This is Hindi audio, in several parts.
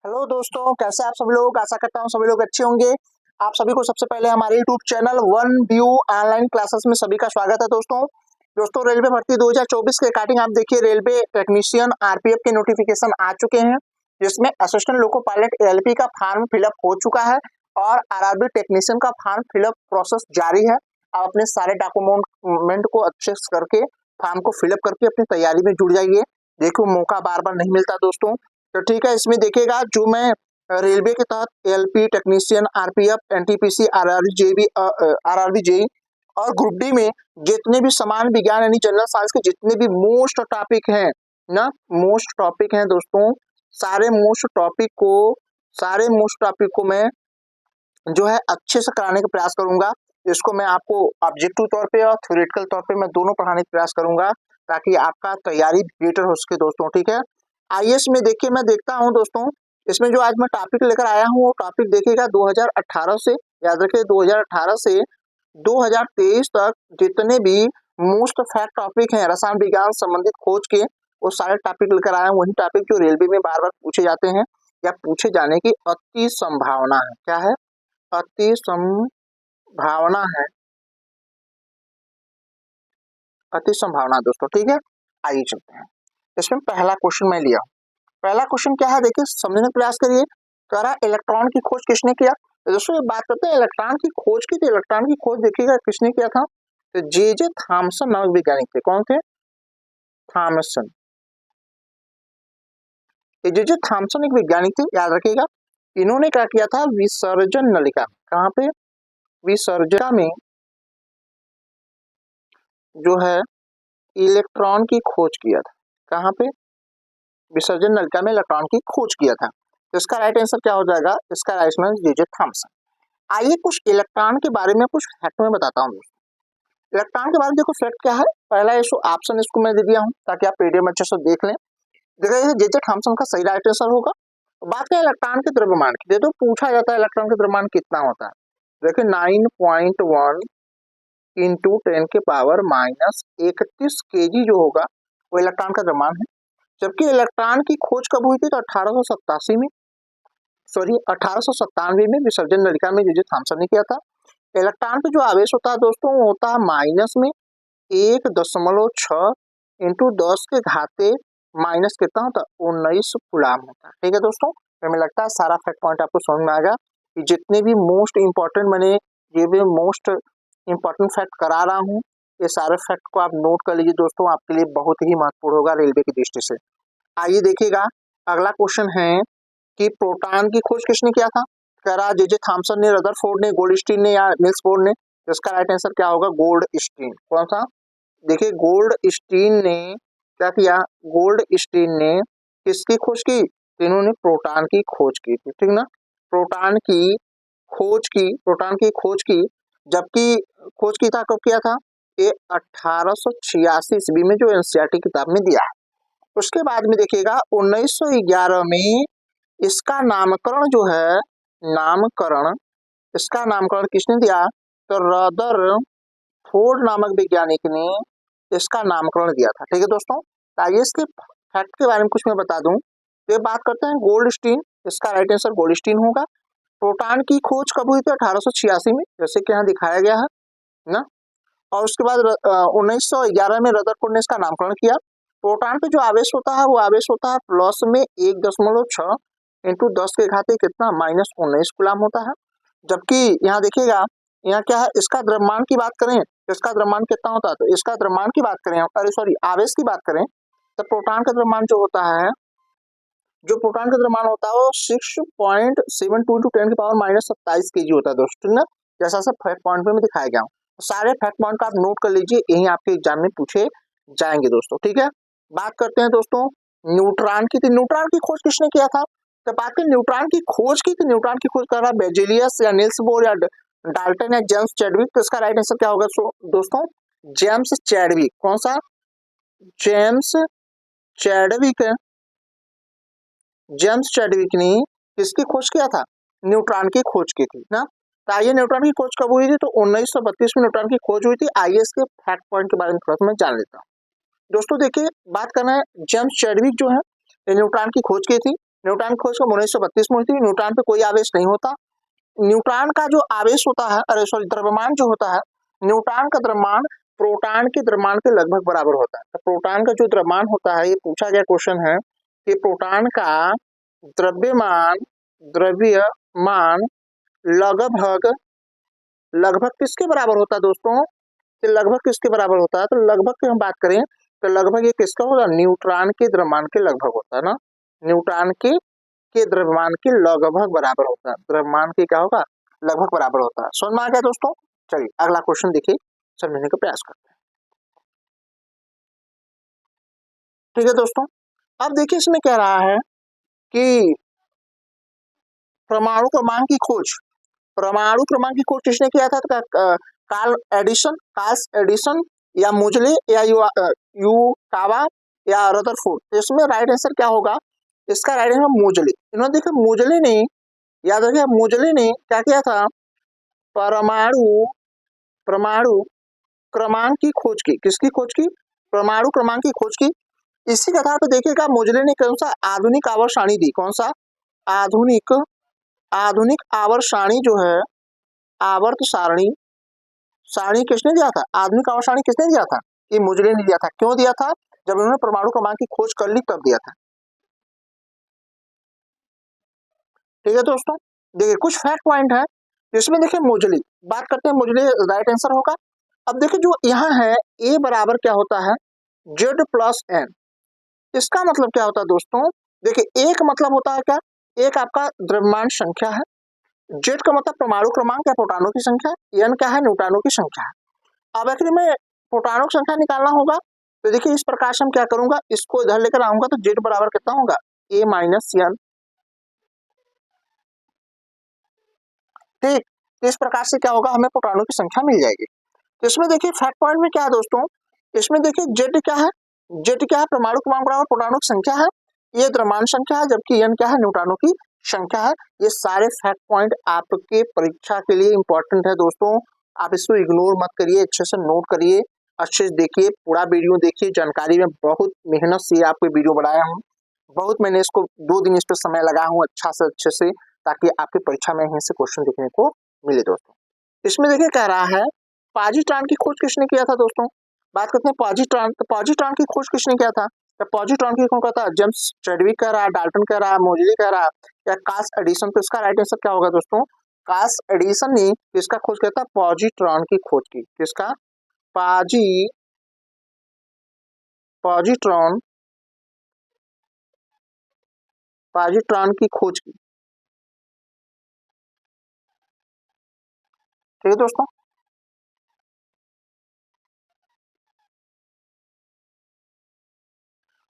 हेलो दोस्तों, कैसे आप सभी लोग। आशा करता हूँ सभी लोग अच्छे होंगे। आप सभी को सबसे पहले हमारे YouTube channel one view online classes में सभी का स्वागत है। दोस्तों रेलवे भर्ती 2024 के अकॉर्डिंग आप देखिए रेलवे टेक्नीशियन आरपीएफ के नोटिफिकेशन आ चुके हैं, जिसमें असिस्टेंट लोको पायलट एएलपी का फॉर्म फिलअप हो चुका है और आरआरबी टेक्नीशियन का फॉर्म फिलअप प्रोसेस जारी है। आप अपने सारे डॉक्यूमेंट को अच्छे से करके फॉर्म को फिलअप करके अपनी तैयारी में जुड़ जाइए। देखो मौका बार बार नहीं मिलता दोस्तों, तो ठीक है। इसमें देखिएगा जो मैं रेलवे के तहत LP technician RPF NTPC RRB JE और ग्रुप डी में जितने भी समान विज्ञान यानी जनरल साइंस के जितने भी मोस्ट टॉपिक हैं ना, मोस्ट टॉपिक हैं दोस्तों, सारे मोस्ट टॉपिक को मैं जो है अच्छे से कराने का प्रयास करूंगा। इसको मैं आपको ऑब्जेक्टिव तौर पे और थ्योरेटिकल तौर पे मैं दोनों पढ़ाने का प्रयास करूंगा ताकि आपका तैयारी बेटर हो सके दोस्तों, ठीक है। आईएएस में देखिए मैं देखता हूं दोस्तों, इसमें जो आज मैं टॉपिक लेकर आया हूं वो टॉपिक देखिएगा 2018 से, याद रखिए 2018 से 2023 तक जितने भी मोस्ट फैक्ट टॉपिक हैं रसायन विज्ञान संबंधित खोज के, वो सारे टॉपिक लेकर आया हूं। वही टॉपिक जो रेलवे में बार बार पूछे जाते हैं या पूछे जाने की अति संभावना है। क्या है? अति संभावना है, अति संभावना दोस्तों, ठीक है। आइए चलते हैं। इसमें पहला क्वेश्चन मैं लिया। पहला क्वेश्चन क्या है देखिए, समझने का प्रयास करिए। कह रहा इलेक्ट्रॉन की खोज किसने किया। तो दोस्तों ये बात करते हैं इलेक्ट्रॉन की खोज की, तो इलेक्ट्रॉन की खोज देखिएगा किसने किया था, तो जे थॉमसन नामक वैज्ञानिक थे। कौन थे? थॉमसन। जे थॉमसन एक वैज्ञानिक थे, याद रखिएगा। इन्होंने क्या किया था, विसर्जन नलिका, कहाँ पे, विसर्जन में जो है इलेक्ट्रॉन की खोज किया था। कहाँ पे? विसर्जन नलिका में इलेक्ट्रॉन की खोज किया था। तो इसका राइट आंसर क्या हो जाएगा? इसका राइट आंसर जे थॉमसन। आइए कुछ इलेक्ट्रॉन के बारे में कुछ फैक्ट में बताता हूँ। इलेक्ट्रॉन के बारे में देखो फैक्ट क्या है। पहला ऑप्शन इसको मैं दे दिया हूँ ताकि आप पीडीएफ में अच्छे से देख लें। देखिए जे थॉमसन का सही राइट आंसर होगा। बात करें इलेक्ट्रॉन के द्रव्यमान की, तो पूछा जाता है इलेक्ट्रॉन का द्रव्यमान कितना होता है। देखिए 9.1 इंटू 10 के पावर माइनस 31 केजी जो होगा वो इलेक्ट्रॉन का द्रव्यमान है। जबकि इलेक्ट्रॉन की खोज कब हुई थी, तो 1897 में विसर्जन नलिका में जे थॉमसन ने किया था। इलेक्ट्रॉन पे जो आवेश होता है दोस्तों वो होता है माइनस में 1.6 इंटू 10 के घाते माइनस कितना होता है, 19 कूलाम होता है, ठीक है दोस्तों। हमें लगता है सारा फैक्ट पॉइंट आपको समझ में आएगा कि जितने भी मोस्ट इंपॉर्टेंट मैंने ये भी मोस्ट इंपॉर्टेंट फैक्ट करा रहा हूँ, ये सारे फैक्ट को आप नोट कर लीजिए दोस्तों, आपके लिए बहुत ही महत्वपूर्ण होगा रेलवे की दृष्टि से। आइए देखिएगा अगला क्वेश्चन है कि प्रोटॉन की खोज किसने किया था। कह रहा जे थॉमसन ने, रदरफोर्ड ने, गोल्डस्टीन ने या निल्स बोर ने। तो इसका राइट आंसर क्या होगा? गोल्डस्टीन। कौन सा? देखिए गोल्डस्टीन ने क्या किया, गोल्डस्टीन ने किसकी खोज की, इन्होंने प्रोटॉन की खोज की थी, ठीक ना। प्रोटॉन की खोज की, जबकि खोज की था, कब किया था, ये 1886 ईस्वी में जो एनसीईआरटी किताब में दिया है। उसके बाद में देखिएगा 1911 में इसका नामकरण जो है, इसका नामकरण किसने दिया, तो रदरफोर्ड नामक वैज्ञानिक ने इसका नामकरण दिया था, ठीक है दोस्तों। आइए इसके फैक्ट के बारे में कुछ मैं बता दूं। तो ये बात करते हैं गोल्डस्टीन, इसका राइट आंसर गोल्डस्टीन होगा। प्रोटॉन की खोज कब हुई थी? 1886 में, जैसे कि यहाँ दिखाया गया है ना। और उसके बाद 1911 में रदरफोर्ड ने इसका नामकरण किया। प्रोटॉन पे जो आवेश होता है वो आवेश होता है प्लस में 1.6 इंटू 10 के घाते कितना, माइनस 19 कूलाम होता है। जबकि यहाँ देखिएगा, यहाँ क्या है, इसका द्रव्यमान की बात करें, इसका द्रव्यमान कितना होता है, तो इसका द्रव्यमान की बात करें, अरे सॉरी आवेश की बात करें, तो प्रोटॉन का द्रव्यमान जो होता है, जो प्रोटॉन का द्रव्यमान होता है वो 6.72 इंटू 10 की पावर माइनस 27 केजी होता है दोस्तों ना, जैसा सब फैक्ट पॉइंट में दिखाया गया हूँ। सारे फैक्ट पॉइंट का आप नोट कर लीजिए, यही आपके एग्जाम में पूछे जाएंगे दोस्तों, ठीक है। बात करते हैं दोस्तों न्यूट्रॉन की। तो न्यूट्रॉन की खोज किसने किया था, तो बात करें न्यूट्रॉन की खोज की, तो न्यूट्रॉन की खोज कर रहा बेजेलियस या निल्स बोर या डाल्टन या जेम्स चैडविक। तो इसका राइट आंसर क्या होगा दोस्तों, जेम्स चैडविक। कौन सा? James Chadwick. जेम्स चैडविक ने किसकी खोज किया था, न्यूट्रॉन की खोज की थी ना। तो आइए न्यूट्रॉन की खोज कब हुई थी, तो 1932 में न्यूट्रॉन की खोज हुई थी। आइए इसके फैक्ट पॉइंट के बारे में थोड़ा सा मैं जान लेता हूँ दोस्तों। देखिए बात करना है, जेम्स चैडविक जो है न्यूट्रॉन की खोज की थी। न्यूट्रॉन की खोज कब 1932 में हुई थी। न्यूट्रॉन पे कोई आवेश नहीं होता। न्यूट्रॉन का जो आवेश होता है, अरे सॉरी, द्रव्यमान जो होता है, न्यूट्रॉन का द्रव्यमान प्रोटॉन के द्रव्यमान के लगभग बराबर होता है। तो प्रोटॉन का जो द्रव्यमान होता है, ये पूछा गया क्वेश्चन है कि प्रोटॉन का द्रव्यमान लगभग लगभग किसके बराबर होता है दोस्तों? कि लगभग किसके बराबर होता है? तो लगभग की हम बात करें तो लगभग ये किसका होगा? न्यूट्रॉन के द्रव्यमान के लगभग होता है ना। न्यूट्रॉन के द्रव्यमान के लगभग बराबर होता है। द्रव्यमान के क्या होगा? लगभग बराबर होता है। समझ में आ गया दोस्तों? चलिए अगला क्वेश्चन देखिए, समझने का प्रयास करते हैं। ठीक है दोस्तों, अब देखिए इसमें कह रहा है कि परमाणु क्रमांक की खोज, परमाणु क्रमांक की खोज किसने किया था? तो कार्ल एडिसन या मोजले या यूकावा या रदरफोर्ड। तो इसमें राइट आंसर क्या होगा? इसका राइट आंसर मोजले। इन्होंने देखा मोजले ने, याद रखिए मोजले ने क्या किया था? परमाणु परमाणु क्रमांक की खोज की। किसकी खोज की? परमाणु क्रमांक की खोज की। इसी के आधार पर देखिएगा मोजले ने कौन सा आधुनिक आवर्त सारणी दी? कौन सा? आधुनिक आधुनिक आवर्त सारणी जो है, आवर्त सारणी सारणी किसने दिया था? आधुनिक आवर्त सारणी किसने दिया था? ये मोजले ने दिया था। क्यों दिया था? जब उन्होंने परमाणु क्रमांक की खोज कर ली तब दिया था। ठीक है दोस्तों, देखिए कुछ फैक्ट पॉइंट है इसमें। देखिए मोजले, बात करते हैं मोजले, राइट आंसर होगा। अब देखिए जो यहाँ है ए बराबर क्या होता है? Z plus N. इसका मतलब क्या होता है दोस्तों? देखिए एक मतलब होता है क्या? एक आपका द्रव्यमान संख्या है, जेड का मतलब परमाणु क्रमांक या प्रोटॉनों की संख्या, एन क्या है? न्यूट्रॉनों की संख्या है। अब आखिर में प्रोटॉनों की संख्या निकालना होगा, तो देखिए इस प्रकार से हम क्या करूंगा, इसको इधर लेकर आऊंगा तो जेड बराबर कितना होगा? ए माइनस एन। ठीक, इस प्रकार से क्या होगा? हमें प्रोटॉनों की संख्या मिल जाएगी। तो इसमें देखिए फैक्ट पॉइंट में क्या है दोस्तों? इसमें देखिए जेड क्या है? जेड क्या है? परमाणु क्रमांक बराबर प्रोटॉनों की संख्या है। ये द्रव्यमान संख्या है, जबकि एन क्या है? न्यूट्रॉनों की संख्या है। ये सारे फैक्ट पॉइंट आपके परीक्षा के लिए इंपॉर्टेंट है दोस्तों। आप इसको इग्नोर मत करिए, अच्छे से नोट करिए, अच्छे से देखिए, पूरा वीडियो देखिए। जानकारी में बहुत मेहनत से आपको वीडियो बनाया हूँ, बहुत मैंने इसको 2 दिन इस पर समय लगाया हूँ अच्छा से अच्छे से, ताकि आपकी परीक्षा में यहीं से क्वेश्चन देखने को मिले दोस्तों। इसमें देखिए कह रहा है पॉजिट्रॉन की खोज किसने किया था दोस्तों? बात करते हैं पॉजिट्रॉन। तो पॉजिट्रॉन की खोज किसने किया था? तो पॉजिट्रॉन की खोज करता है जेम्स चैडविक कह रहा है, डाल्टन कह रहा है, मोजली कह रहा है, या कार्ल एडिसन। तो इसका राइट आंसर क्या होगा दोस्तों? कार्ल एडिसन ने किसका खोज किया था? पॉजिट्रॉन की खोज की। किसका? पॉजिट्रॉन पॉजिट्रॉन की खोज की। ठीक है दोस्तों,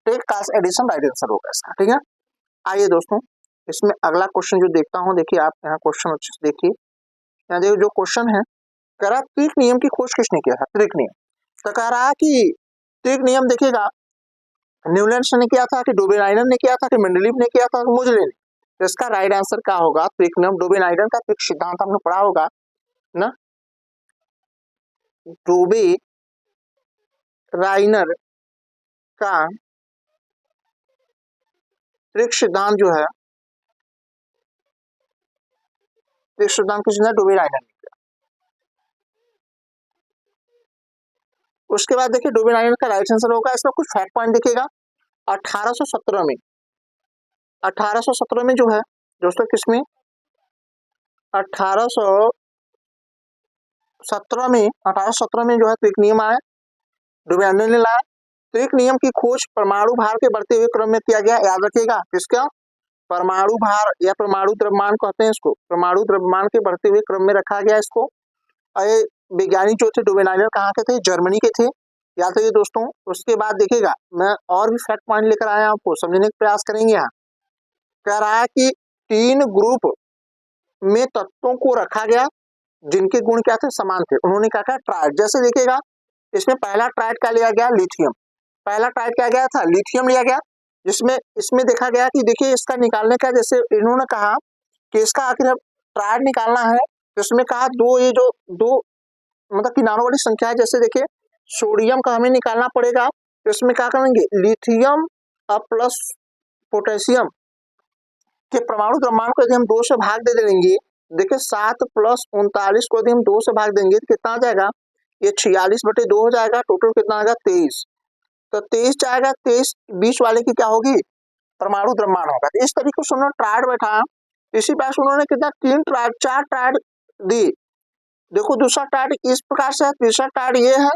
ठीक, कार्ल एडिसन राइट आंसर होगा इसका। ठीक है, आइए दोस्तों इसमें अगला क्वेश्चन जो देखता हूँ, देखिए आप यहाँ क्वेश्चन अच्छे से देखिए। यहाँ देखिए जो क्वेश्चन है, कह रहा त्रिक नियम की खोज किसने किया था? त्रिक नियम। तो कह रहा है कि त्रिक नियम देखिएगा न्यूलैंड्स ने किया था, कि डोबेनाइनर ने किया था, कि मेंडलीव ने किया था, कि मोजले ने। तो इसका राइट आंसर क्या होगा? त्रिक नियम। डोबेनाइनर का त्रिक सिद्धांत हमने पढ़ा होगा ना। डोबेनाइनर का त्रिक सिद्धांत जो है, त्रिक सिद्धांत किसने? डोबेनाइनर ने। उसके बाद देखिए डोबेनाइनर का राइट आंसर होगा। इसमें कुछ फैक्ट पॉइंट देखिएगा। 1817 में 1817 में जो है दोस्तों, किसमें? 1817 में जो है त्रिक नियम आया, डुबेनाइनर ने लाया। त्रिक नियम की खोज परमाणु भार के बढ़ते हुए क्रम में किया गया। याद रखिएगा किसका? परमाणु भार या परमाणु द्रव्यमान कहते हैं इसको। परमाणु द्रव्यमान के बढ़ते हुए क्रम में रखा गया इसको। ये वैज्ञानिक जो थे डोबेनाइनर कहाँ के थे? जर्मनी के थे। याद रखिए दोस्तों। उसके बाद देखिएगा मैं और भी फैक्ट पॉइंट लेकर आया, आपको समझने का प्रयास करेंगे। यहाँ कह रहा है कि 3 ग्रुप में तत्वों को रखा गया जिनके गुण क्या थे? समान थे। उन्होंने क्या कहा? ट्राइड। जैसे देखिएगा इसमें पहला ट्राइड क्या लिया गया? लिथियम। पहला ट्राइड क्या गया था? लिथियम लिया गया। जिसमें इसमें देखा गया कि देखिए इसका निकालने का, जैसे इन्होंने कहा कि इसका आखिर ट्राइड निकालना है, तो इसमें कहा दो, ये जो दो मतलब किनारों वाली संख्या है, जैसे देखिए सोडियम का हमें निकालना पड़ेगा, तो इसमें क्या करेंगे? लिथियम प्लस पोटेशियम कि परमाणु द्रव्यमान को यदि हम 2 से भाग दे देंगे, देखिए 7 प्लस 39 को यदि हम 2 से भाग देंगे तो कितना आ जाएगा, ये 46/2 हो जाएगा, टोटल कितना आएगा 23। तो 23 जाएगा, 23 बीच वाले की क्या होगी, परमाणु द्रव्यमान होगा। तो इस तरीके से उन्होंने ट्रायड बैठा, इसी प्रकार से उन्होंने कितना 3 ट्रायड 4 ट्रायड दी। देखो दूसरा ट्रायड इस प्रकार से है, तीसरा ट्रायड ये है,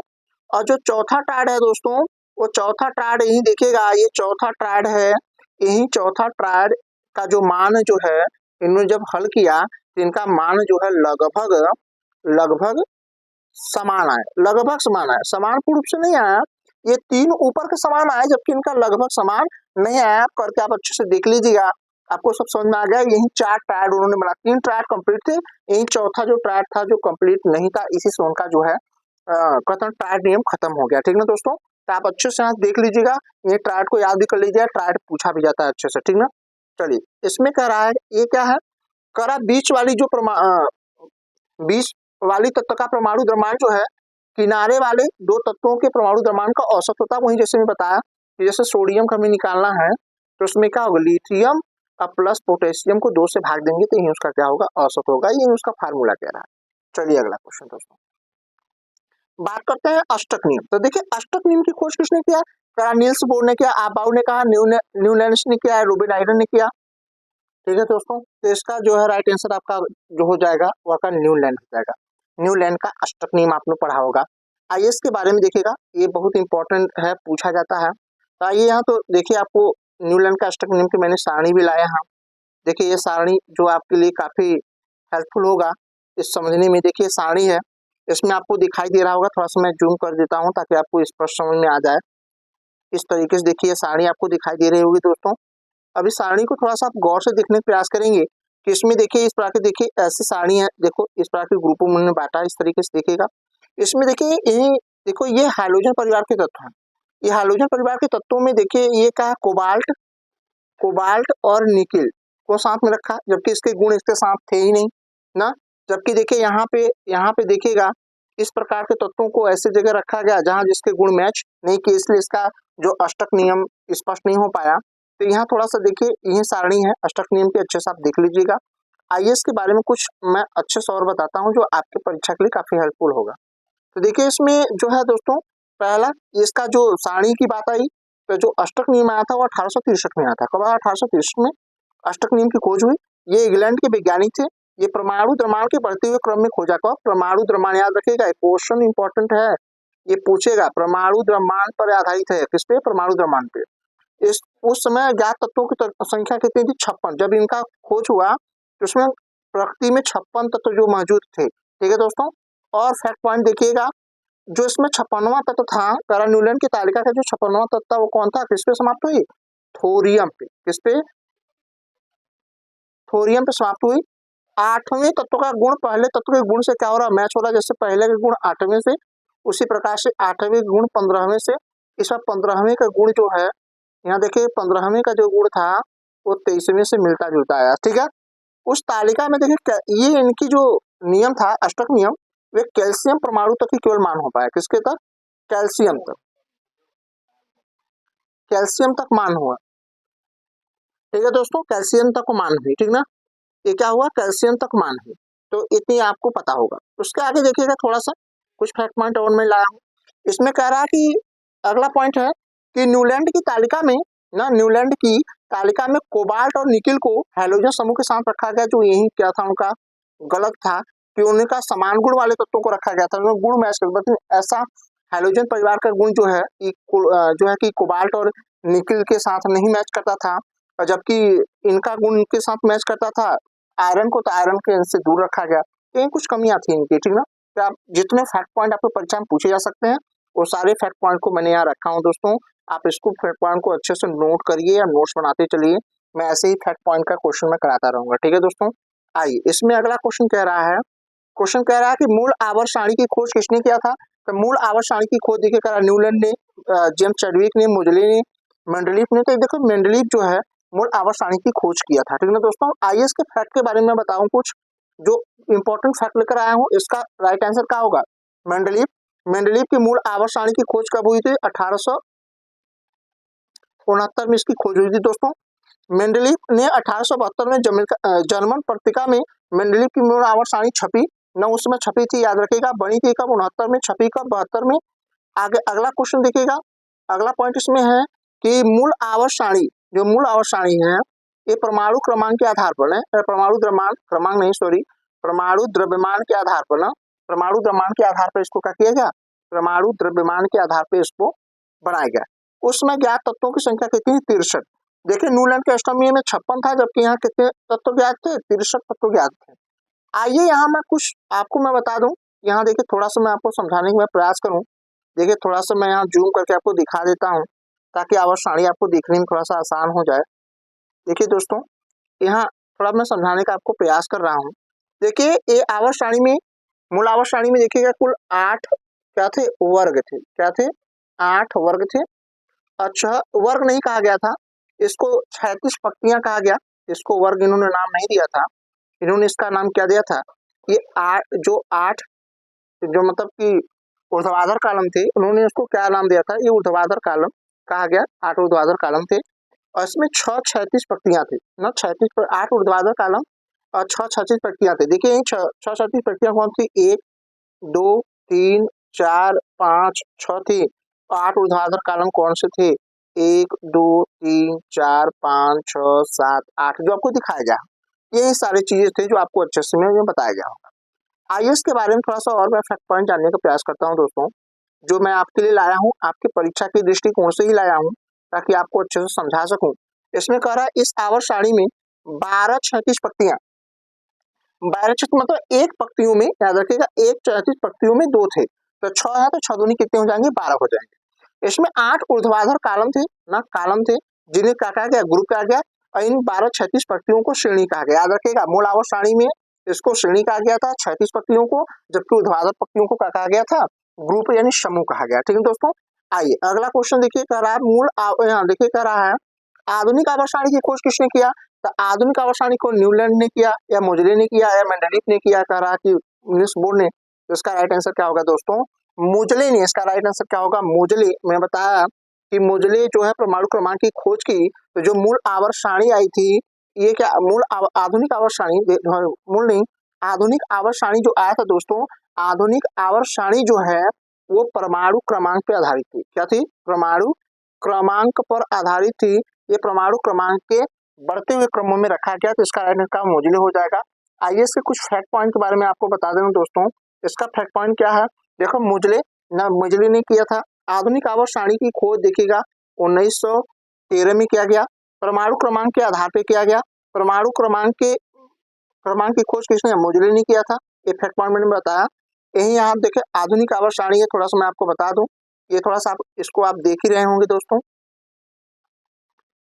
और जो चौथा ट्रायड है दोस्तों, वो चौथा ट्रायड यही देखिएगा, ये चौथा ट्रायड है, यही चौथा ट्रायड का जो मान जो है, इन्होंने जब हल किया तो इनका मान जो है लगभग लगभग समान आया, लगभग समान आया, समान पूर्ण रूप से नहीं आया, ये 3 ऊपर के समान आया, जबकि इनका लगभग समान नहीं आया। करके आप अच्छे से देख लीजिएगा, आपको सब समझ में आ गया। यही 4 ट्रायड उन्होंने बना, 3 ट्रायड कंप्लीट थे, यही चौथा जो ट्रायड था जो कंप्लीट नहीं था, इसी से उनका जो है कथन ट्रायड नियम खत्म हो गया। ठीक ना दोस्तों, तो आप अच्छे से यहाँ देख लीजिएगा, ये ट्रायड को याद भी कर लीजिएगा, ट्रायड पूछा भी जाता है अच्छे से। ठीक ना, चलिए इसमें कह रहा है, ये क्या है, करा बीच वाली जो बीच वाली तत्व का परमाणु द्रव्यमान जो है, किनारे वाले 2 तत्वों के परमाणु द्रव्यमान का औसत होता है। वही जैसे मैं बताया कि जैसे सोडियम का हमें निकालना है, तो उसमें क्या होगा, लिथियम और प्लस पोटेशियम को 2 से भाग देंगे तो यही उसका क्या होगा, औसत होगा। ये उसका फार्मूला कह रहा है। चलिए अगला क्वेश्चन दोस्तों, बात करते हैं अष्टक नियम। तो देखिए अष्टक नियम की खोज किसने किया, करा नील्स बोर ने किया, आबाउ ने कहा, न्यूलैंड्स ने किया, रूबेन आइडन ने किया। ठीक है दोस्तों, तो इसका जो है राइट आंसर आपका जो हो जाएगा वो आपका न्यूलैंड हो जाएगा। न्यूलैंड का अष्टक नियम आपने पढ़ा होगा। आइए इसके बारे में देखिएगा, ये बहुत इंपॉर्टेंट है, पूछा जाता है। तो आइए यहाँ तो देखिए, आपको न्यूलैंड का अष्टक नियम की मैंने सारणी भी लाया है। देखिए ये सारणी जो आपके लिए काफी हेल्पफुल होगा इस समझने में। देखिए सारणी है, इसमें आपको दिखाई दे रहा होगा, थोड़ा सा मैं जूम कर देता हूँ ताकि आपको स्पष्ट समझ में आ जाए। इस तरीके से देखिए सारणी आपको दिखाई दे रही होगी दोस्तों। अभी सारणी को थोड़ा सा आप गौर से देखने का प्रयास करेंगे कि इसमें देखिए इस प्रकार की, देखिए ऐसी सारणी है, देखो इस प्रकार के ग्रुपों में बांटा, इस तरीके से देखिएगा। इसमें देखिए यही देखो, ये हाइड्रोजन परिवार के तत्व हैं। ये हाइड्रोजन परिवार के तत्वों में देखिए ये क्या है, कोबाल्ट, कोबाल्ट और निकिल को साथ में रखा, जबकि इसके गुण इसके साथ थे ही नहीं ना। जबकि देखिए यहाँ पे देखिएगा, इस प्रकार के तत्वों को ऐसी जगह रखा गया जहां जिसके गुण मैच नहीं किए, इसलिए इसका जो अष्टक नियम स्पष्ट नहीं हो पाया। तो यहाँ थोड़ा सा देखिए, यही सारणी है अष्टक नियम की, अच्छे से आप देख लीजिएगा। आइए इसके बारे में कुछ मैं अच्छे से और बताता हूँ जो आपके परीक्षा के लिए काफी हेल्पफुल होगा। तो देखिए इसमें जो है दोस्तों, पहला इसका जो सारणी की बात आई, तो जो अष्टक नियम आया था वो 1863 में आया था। कब आया, 1863 में अष्टक नियम की खोज हुई। ये इंग्लैंड के वैज्ञानिक थे। ये परमाणु द्रव्यमान के बढ़ते हुए क्रम में खोजा गया। परमाणु द्रव्यमान याद रखिएगा, क्वेश्चन इंपॉर्टेंट है, ये पूछेगा, परमाणु द्रव्यमान पर आधारित है, किस पे, परमाणु द्रव्यमान पे। इस उस समय ज्ञात तत्वों की संख्या कितनी थी, 56। जब इनका खोज हुआ तो उसमें प्रकृति में 56 तत्व जो मौजूद थे। ठीक है दोस्तों, और फैक्ट पॉइंट देखिएगा, जो इसमें 56वां तत्व था, करा न्यूलैंड की तालिका का जो 56वां तत्व था वो कौन था, किस पे समाप्त हुई, थोरियम पे। किस पे, थोरियम पे समाप्त हुई। 8वें तत्व का गुण पहले तत्व के गुण से क्या हो रहा, मैच हो रहा। जैसे पहले के गुण 8वें से, उसी प्रकार से 8वें गुण 15वें से, इस बार 15वें का गुण जो है, यहाँ देखिए 15वें का जो गुण था वो 23वें से मिलता जुलता आया। ठीक है, उस तालिका में देखिए ये इनकी जो नियम था अष्टक नियम, वे कैल्शियम परमाणु तक ही केवल मान हो पाया। किसके तक, कैल्शियम तक, कैल्शियम तक मान हुआ। ठीक है दोस्तों, कैल्शियम तक मान हुई। ठीक ना, ये क्या हुआ, कैल्शियम तक मान हुई। तो इतनी आपको पता होगा। उसके आगे देखिएगा, थोड़ा सा कुछ फैक्ट पॉइंट और मैं लाया हूँ। इसमें कह रहा है कि अगला पॉइंट है कि न्यूलैंड की तालिका में ना, न्यूलैंड की तालिका में कोबाल्ट और निकिल को हैलोजन समूह के साथ रखा गया, जो यही क्या था उनका गलत था कि उनका समान गुण वाले तत्वों को रखा गया था, उन्होंने गुण मैच कर, ऐसा हैलोजन परिवार का गुण जो है कि कोबाल्ट और निकिल के साथ नहीं मैच करता था, और जबकि इनका गुण इनके साथ मैच करता था आयरन को, तो आयरन के इनसे दूर रखा गया। तो ये कुछ कमियां थी इनकी। ठीक ना, तो आप जितने फैक्ट पॉइंट आपको परीक्षा में पूछे जा सकते हैं वो सारे फैक्ट पॉइंट को मैंने यहाँ रखा हूँ दोस्तों। आप इसको फैक्ट पॉइंट को अच्छे से नोट करिए या नोट्स बनाते चलिए। मैं ऐसे ही फैक्ट पॉइंट का क्वेश्चन मैं कराता रहूंगा। ठीक है दोस्तों, आइए इसमें अगला क्वेश्चन कह रहा है, कि मूल आवर्त सारणी की खोज किसने किया था। तो मूल आवर्त सारणी की खोज देखिए करा न्यूलैंड ने, जेम्स चैडविक ने, मोजले ने, मेंडलीफ ने। तो देखो मेंडलीफ जो है मूल आवर्त सारणी की खोज किया था। ठीक है दोस्तों, आइए इसके फैक्ट के बारे में बताऊं कुछ जो इंपॉर्टेंट फैक्ट लेकर आया हूँ। इसका राइट आंसर क्या होगा, मेंडलीफ। मेंडलीफ की मूल आवर्त सारणी की खोज कब हुई थी, 1869 में इसकी खोज हुई थी दोस्तों। मेंडलीफ ने 1872 में जर्मन पत्रिका में मेंडलीफ की मूल आवर्त सारणी छपी न, उसमें छपी थी, याद रखिएगा। बनी थी कब? 69 में। छपी कब? 72 में। आगे अगला क्वेश्चन देखिएगा, अगला पॉइंट इसमें है कि मूल आवर्त सारणी, जो मूल आवर्त सारणी है ये परमाणु क्रमांक के आधार पर है, परमाणु द्रव्यमान क्रमांक नहीं, सॉरी, परमाणु द्रव्यमान के आधार पर ना, परमाणु द्रव्यमान के आधार पर इसको क्या किया गया? परमाणु द्रव्यमान के आधार पर इसको बनाया गया। उसमें ज्ञात तत्वों की संख्या कितनी? 63। देखिए न्यूलैंड के एस्ट्रोनॉमी में 56 था, जबकि यहाँ कितने तत्व ज्ञात थे? 63 तत्व ज्ञात थे। आइए यहाँ मैं कुछ आपको मैं बता दूं, यहाँ देखिए थोड़ा सा मैं आपको समझाने का मैं प्रयास करूं। देखिए थोड़ा सा मैं यहाँ जूम करके आपको दिखा देता हूँ ताकि आवर्त सारणी आपको देखने में थोड़ा सा आसान हो जाए। देखिए दोस्तों, यहाँ थोड़ा मैं समझाने का आपको प्रयास कर रहा हूँ। देखिए ये आवर्त सारणी में, मूल आवर्त सारणी में देखिएगा कुल 8 क्या थे? वर्ग थे। क्या थे? 8 वर्ग थे। अच्छा, वर्ग नहीं कहा गया था इसको, 36 पंक्तियां कहा गया। इसको वर्ग इन्होंने नाम नहीं दिया था, इन्होंने इसका नाम क्या दिया था? ये आठ जो मतलब कि ऊर्ध्वाधर कॉलम थे, उन्होंने उसको क्या नाम दिया था? ये ऊर्ध्वाधर कॉलम कहा गया। 8 ऊर्ध्वाधर कॉलम थे और इसमें 6 36 पंक्तियां थी ना, 36 पर 8 ऊर्ध्वाधर कॉलम और 6 36 पंक्तियां थी। देखिए 6 36 पंक्तियां कौन सी? 1 2 3 4 5 6 थी। 8 ऊर्ध्वाधर कॉलम कौन से थे? 1 2 3 4 5 6 7 8 जो आपको दिखाया गया। ये सारी चीजें थी जो आपको अच्छे से में बताया गया होगा। आइए इसके बारे में थोड़ा सा और मैं फैक्ट पॉइंट जानने का प्रयास करता हूँ दोस्तों, जो मैं आपके लिए लाया हूँ, आपकी परीक्षा के दृष्टिकोण से ही लाया हूँ ताकि आपको अच्छे से समझा सकूं। इसमें कह रहा है इस आवर्त सारणी में 12 36 पंक्तियां, 12 36 मतलब एक पंक्तियों में, याद रखिएगा, एक 36 पंक्तियों में 2 थे, तो 6 है तो 6 दूनी कितने हो जाएंगे? 12 हो जाएंगे। इसमें 8 ऊर्ध्वाधर कॉलम थे ना, कॉलम थे, जिन्हें क्या कहा गया? ग्रुप कहा गया। और इन 12 36 पंक्तियों को श्रेणी कहा गया। याद रखिएगा मूल आवर्त सारणी में इसको श्रेणी कहा गया था 36 पंक्तियों को, जबकि ऊर्ध्वाधर पंक्तियों को क्या कहा गया था? ग्रुप यानी समूह कहा गया। ठीक है दोस्तों, आइए अगला क्वेश्चन देखिए, कह रहा है यहाँ देखिए कह रहा है आधुनिक आवर्त सारणी की खोज किसने किया? तो आधुनिक आवर्त सारणी को न्यूलैंड ने किया या मोजले ने किया या मेंडलीफ ने किया? कह रहा कि निल्स बोर ने। तो इसका राइट आंसर क्या होगा दोस्तों? मोजले ने। इसका राइट आंसर क्या होगा? मोजले। मैं बताया कि मोजले जो है परमाणु क्रमांक की खोज की, तो जो मूल आवर्त सारणी आई थी, ये क्या आधुनिक आवर्त सारणी, मूल नहीं, आधुनिक आवर्त सारणी जो आया था दोस्तों, आधुनिक आवर्त सारणी जो है वो परमाणु क्रमांक पर आधारित थी। क्या थी? परमाणु क्रमांक पर आधारित थी। ये परमाणु क्रमांक के बढ़ते हुए क्रमों में रखा गया, तो इसका राइट आंसर मोजले हो जाएगा। आइए इसके कुछ फैक्ट पॉइंट के बारे में आपको बता दें दोस्तों। इसका फैक्ट पॉइंट क्या है? देखो मोजले ने किया था। आधुनिक आवर्त सारणी की खोज देखिएगा 1913 में किया गया, परमाणु क्रमांक के आधार पर किया गया। परमाणु क्रमांक की खोज किसने? मोजले ने किया था। ये फैक्ट पॉइंट मैंने बताया। यही आप देखें आधुनिक आवर्त सारणी है, थोड़ा सा मैं आपको बता दूं, ये थोड़ा सा आप इसको आप देख ही रहे होंगे दोस्तों।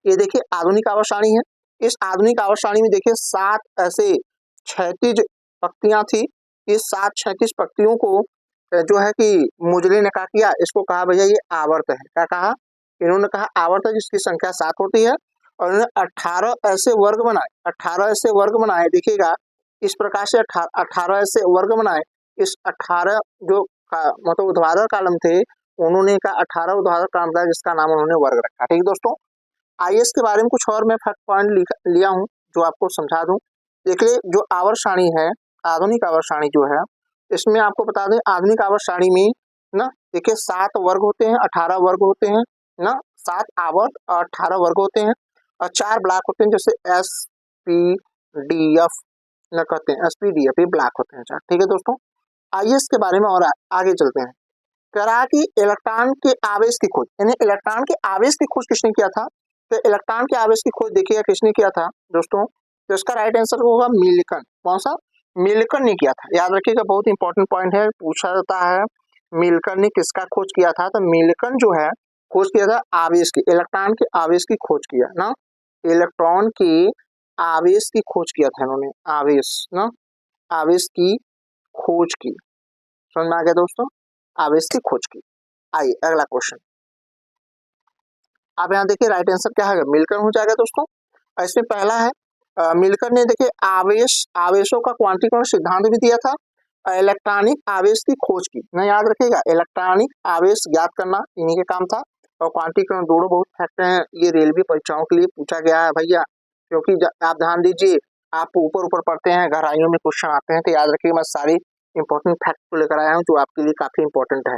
ये देखिए आधुनिक आवर्त सारणी है। इस आधुनिक आवर्त सारणी में देखिए 7 ऐसे क्षैतिज पंक्तियां थी। इस 7 क्षैतिज पंक्तियों को जो है कि मोजले ने क्या किया? इसको कहा भैया ये आवर्त है। क्या कहा? इन्होंने कहा आवर्त है, जिसकी संख्या 7 होती है। और इन्होंने 18 ऐसे वर्ग बनाए, 18 ऐसे वर्ग बनाए। देखिएगा इस प्रकार से 18 ऐसे वर्ग बनाए। इस 18 जो मतलब ऊर्ध्वाधर कॉलम थे, उन्होंने का 18 ऊर्ध्वाधर कॉलम था, जिसका नाम उन्होंने वर्ग रखा। ठीक है दोस्तों, आईएएस के बारे में कुछ और मैं फैक्ट पॉइंट लिया हूँ जो आपको समझा दूं। देखिए जो आवर्त सारणी है, आधुनिक आवर्त सारणी जो है, इसमें आपको बता दें आधुनिक आवर्त सारणी में ना देखिए 7 वर्ग होते हैं, 18 वर्ग होते हैं ना, 7 आवर्त और 18 वर्ग होते हैं और 4 ब्लॉक होते हैं, जैसे एस पी डी एफ न कहते हैं, एस पी डी एफ, ये ब्लॉक होते हैं 4। ठीक है दोस्तों, आइए इसके बारे में और आगे चलते हैं। कह रहा कि इलेक्ट्रॉन के आवेश की खोज, यानी इलेक्ट्रॉन के आवेश की खोज किसने किया था? तो इलेक्ट्रॉन के आवेश की खोज देखिएगा किसने किया था दोस्तों? तो इसका राइट आंसर होगा मिल्टन। कौन सा? मिल्टन ने किया था। याद रखिएगा, बहुत इंपॉर्टेंट पॉइंट है, पूछा जाता है मिल्टन ने किसका खोज किया था? तो मिल्टन जो है खोज किया था आवेश की, इलेक्ट्रॉन के आवेश की खोज किया ना, इलेक्ट्रॉन के आवेश की खोज किया था इन्होंने, आवेश ना, आवेश की खोज की। समझ में आ गया दोस्तों? आवेश की खोज की। आइए अगला क्वेश्चन, अब यहाँ देखिए राइट आंसर क्या है? मिल्टन हो जाएगा दोस्तों। इसमें पहला है मिल्टन ने देखिए आवेशों का क्वांटीकरण सिद्धांत भी दिया था, इलेक्ट्रॉनिक आवेश की खोज की ना, याद रखिएगा इलेक्ट्रॉनिक आवेश ज्ञात करना इन्हीं के काम था। और क्वांटीकरण दोनों बहुत फैक्ट हैं, ये रेलवे परीक्षाओं के लिए पूछा गया है भैया, क्योंकि आप ध्यान दीजिए, आप ऊपर ऊपर पढ़ते हैं, गहराइयों में क्वेश्चन आते हैं, तो याद रखिए मैं सारी इंपॉर्टेंट फैक्ट को लेकर आया हूँ जो आपके लिए काफी इंपॉर्टेंट है।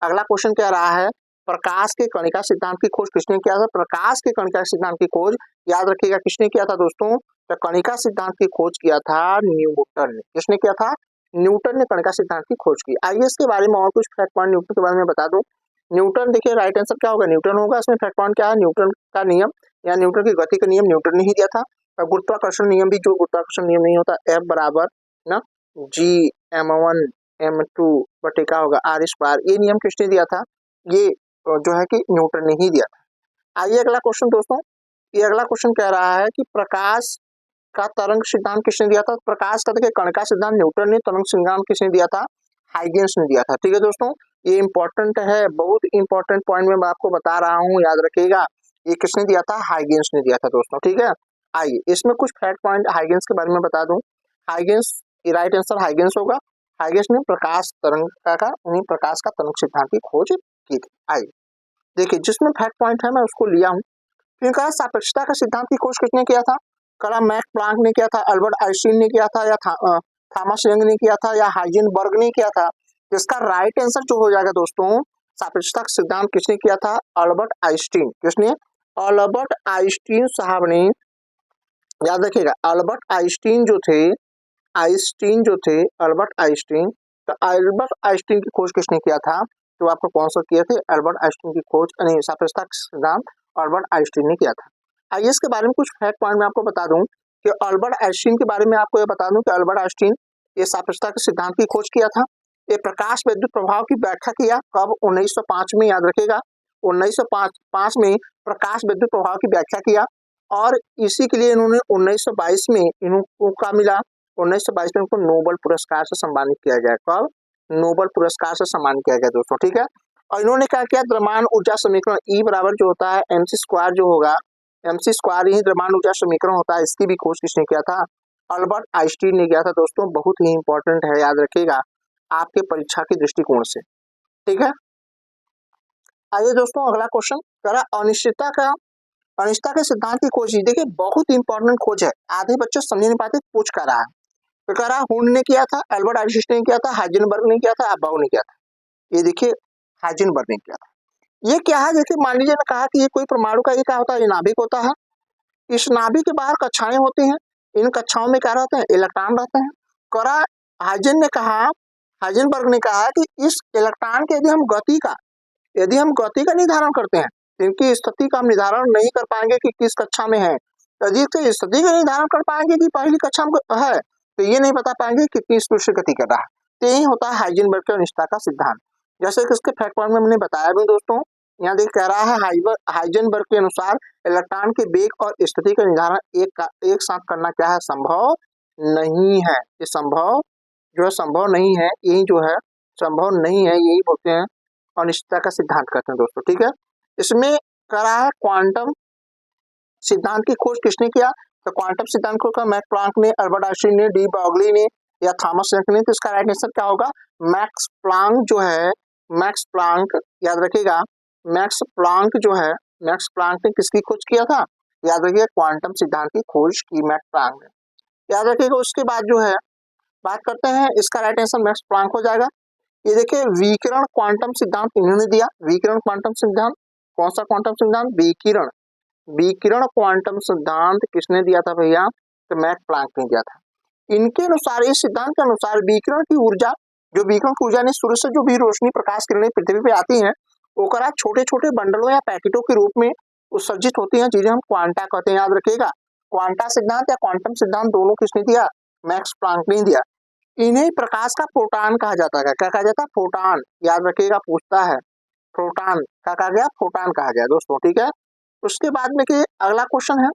अगला क्वेश्चन क्या रहा है, प्रकाश के कणिका सिद्धांत की खोज किसने किया था? प्रकाश के कणिका सिद्धांत की खोज याद रखिएगा किसने किया था दोस्तों? तो कणिका सिद्धांत की खोज किया था न्यूटन ने। किसने किया था? न्यूटन ने कणिका सिद्धांत की खोज की। आइए इसके बारे में और कुछ फैक्ट पॉइंट न्यूटन के बारे में बता दूं। न्यूटन, देखिए राइट आंसर क्या होगा? न्यूटन होगा। इसमें फैक्ट पॉइंट क्या है? न्यूटन का नियम या न्यूटन की गति का नियम न्यूटन ने ही दिया था। और गुरुत्वाकर्षण नियम भी, जो गुरुत्वाकर्षण नियम नहीं होता, F बराबर ना G m1 m2 बटे क्या होगा r², ये नियम किसने दिया था? ये जो है कि न्यूटन ने ही दिया था। आइए अगला क्वेश्चन दोस्तों, ये अगला क्वेश्चन कह रहा है कि प्रकाश का तरंग सिद्धांत किसने दिया था? प्रकाश का देखिए कणिका सिद्धांत न्यूटन ने, तरंग सिद्धांत किसने दिया था? हाइगेंस ने दिया था। ठीक है दोस्तों, ये इंपॉर्टेंट है, बहुत इंपॉर्टेंट पॉइंट में मैं आपको बता रहा हूँ, याद रखिएगा। ये किसने दिया था? हाइगेंस ने दिया था दोस्तों। ठीक है, आइए इसमें कुछ फैक्ट पॉइंट हाइगेंस के बारे में बता दूं। हाइगेंस, राइट आंसर हाइगेंस होगा। हाइगेंस ने प्रकाश तरंग का प्रकाश का तरंग सिद्धांत की खोज की थी। आइए देखिए, जिसमें फैक्ट पॉइंट है मैं उसको लिया हूँ। फिर कहा सापेक्षता का सिद्धांत की खोज किसने किया था? कहा मैक्स प्लांक ने किया था, अल्बर्ट आइंस्टीन ने किया था, या थॉमस यंग ने किया था, या हाइजेनबर्ग ने किया था? इसका राइट आंसर जो हो जाएगा दोस्तों, सापेक्षता का सिद्धांत किसने किया था? Albert Einstein. किसने? अल्बर्ट आइंस्टीन साहब ने। याद रखिएगा, अल्बर्ट आइंस्टीन जो थे, अल्बर्ट आइंस्टीन, तो अल्बर्ट आइंस्टीन की खोज किसने किया था? तो आपको कौन सा किए थे? अल्बर्ट आइंस्टीन की खोज, नहीं, सापेक्षता का सिद्धांत अल्बर्ट आइंस्टीन ने किया था। आइए इसके बारे में कुछ फैक्ट पॉइंट मैं आपको बता दूं कि अल्बर्ट आइंस्टीन के बारे में आपको ये बता दूं कि अल्बर्ट आइंस्टीन ये सापेक्षता के सिद्धांत की खोज किया था। ये प्रकाश विद्युत प्रभाव की व्याख्या किया कब? 1905 में। याद रखिएगा, 1905 में प्रकाश विद्युत प्रभाव की व्याख्या किया, और इसी के लिए इन्होंने 1922 में इनको क्या मिला? 1922 में उनको नोबेल पुरस्कार से सम्मानित किया गया। कब? नोबेल पुरस्कार से सम्मानित किया गया दोस्तों। ठीक है, और इन्होंने क्या किया? द्रव्यमान ऊर्जा समीकरण E बराबर जो होता है mc² जो होगा, mc² ही द्रव्यमान ऊर्जा समीकरण होता है, इसकी भी खोज किसने किया था? अल्बर्ट आइंस्टीन ने किया था दोस्तों। बहुत ही इंपॉर्टेंट है, याद रखिएगा आपके परीक्षा के दृष्टिकोण से। ठीक है, आइए दोस्तों अगला क्वेश्चन करा अनिश्चितता के सिद्धांत की खोज। देखिए बहुत इंपॉर्टेंट खोज है, आधे बच्चे समझ नहीं पाते, पूछ कर रहा है। तो कह रहा हुंड ने किया था, अल्बर्ट आइंस्टीन ने किया था, हाइजेनबर्ग ने किया था, अबाउ ने किया था। ये देखिए हाइजेनबर्ग ने किया था। ये क्या है? देखिए मान लीजिए ने कहा कि ये कोई परमाणु का ये क्या होता है? ये नाभिक होता है। इस नाभिक के बाहर कक्षाएं होती हैं, इन कक्षाओं में क्या रहते हैं? इलेक्ट्रॉन रहते हैं। करा हाइजेनबर्ग ने कहा कि इस इलेक्ट्रॉन के यदि हम गति का निर्धारण करते हैं, इनकी स्थिति का हम निर्धारण नहीं कर पाएंगे कि किस कक्षा में है। यदि तो स्थिति का निर्धारण कर पाएंगे कि पहली कक्षा में है, तो ये नहीं बता पाएंगे कितनी स्पीड से गति कर रहा है। तो यही होता है हाइजेनबर्ग के अनिश्चितता का सिद्धांत। जैसे कि इसके फैक्ट पॉइंट में मैंने बताया भी दोस्तों, यहाँ देख कह रहा है हाइजेनबर्ग के अनुसार इलेक्ट्रॉन के वेग और स्थिति का निर्धारण एक साथ करना क्या है? संभव नहीं है। ये संभव नहीं है, यही जो है संभव नहीं है, यही बोलते हैं अनिश्चितता का सिद्धांत कहते हैं दोस्तों। ठीक है, इसमें करा है क्वांटम सिद्धांत की खोज किसने किया? तो क्वांटम सिद्धांत को का मैक्स प्लांक ने, अल्बर्ट आइंस्टीन ने, डी ब्रॉगली ने, या थॉमस यंग ने। तो इसका राइट आंसर क्या होगा? मैक्स प्लांक जो है, मैक्स प्लांक, याद रखिएगा मैक्स प्लांक जो है, मैक्स प्लांक ने किसकी खोज किया था? याद रखिएगा क्वांटम सिद्धांत की खोज की मैक्स प्लांक ने। याद रखिएगा उसके बाद जो है बात करते हैं, इसका राइट आंसर मैक्स प्लांक हो जाएगा। ये देखिए विकिरण क्वांटम सिद्धांत इन्होंने दिया। विकिरण क्वांटम सिद्धांत, कौन सा क्वांटम सिद्धांत? विकिरण क्वांटम सिद्धांत किसने दिया था भैया? तो मैक्स प्लांक ने दिया था। इनके अनुसार, इस सिद्धांत के अनुसार विकिरण की ऊर्जा, जो विकिरण की ऊर्जा ने सूर्य से जो भी रोशनी प्रकाश किरणें पृथ्वी पे आती हैं, वो करा छोटे छोटे बंडलों या पैकेटों के रूप में उत्सर्जित होती हैं, जिन्हें हम क्वांटा कहते हैं। याद रखिएगा क्वांटा सिद्धांत या क्वांटम सिद्धांत दोनों किसने दिया? मैक्स प्लांक ने दिया। इन्हें प्रकाश का फोटान कहा जाता है। क्या कहा जाता है? फोटान। याद रखिएगा पूछता है, फोटान क्या कहा गया? फोटान कहा गया दोस्तों। ठीक है, उसके बाद में कि अगला क्वेश्चन है,